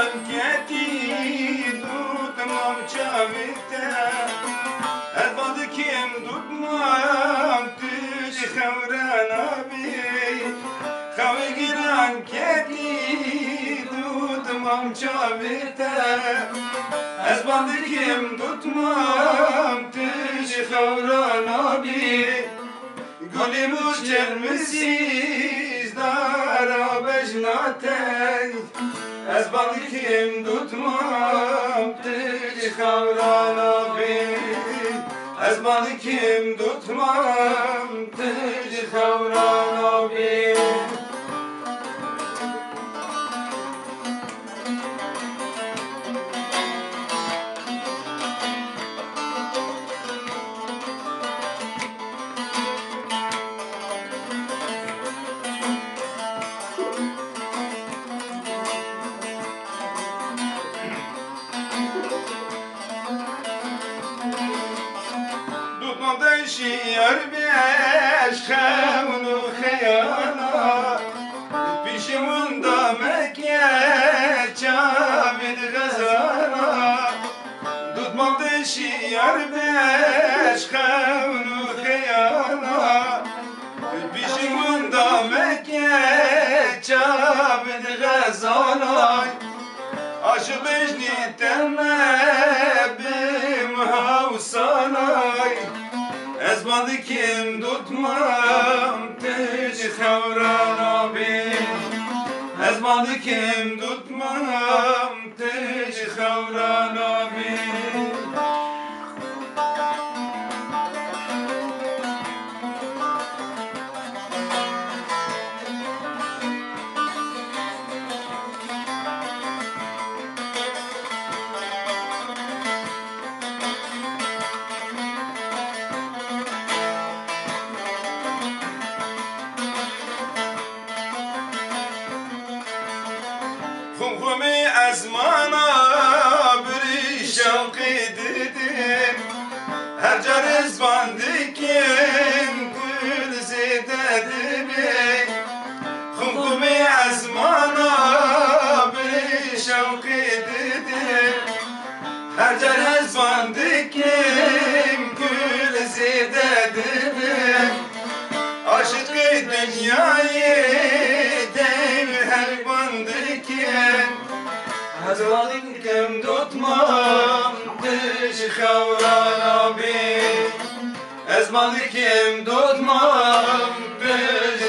giran keti tutmam çavite Elbadı kim tutmam tüj xevren abi Xevi giran keti tutmam çavite Elbadı kim tutmam tüj xevren abi Gülüm uçelmişiz dara bejnaten Ez balıkim tutmam tüj xevran abi Ez balıkim tutmam tüj xevran abi شیر بیش خون و خیالا پیشمون دامکه چاوید غزالا دودمان شیر بیش خون و خیالا پیشمون دامکه چاوید غزالا عاشقش نیتمه بیم هاوسالای Ez balıkim tutmam tüj xevran abi Ez balıkim tutmam tüj xevran abi Khumkhumi azmana bir şevqi dedim Her car ezbandikim gül zededimi Khumkhumi azmana bir şevqi dedim Her car ezbandikim gül zededimi Aşık-ı dünyayı dev her bandiken Hazvalıkim tutmam tüj xevran abi Ez malikim tutmam tüj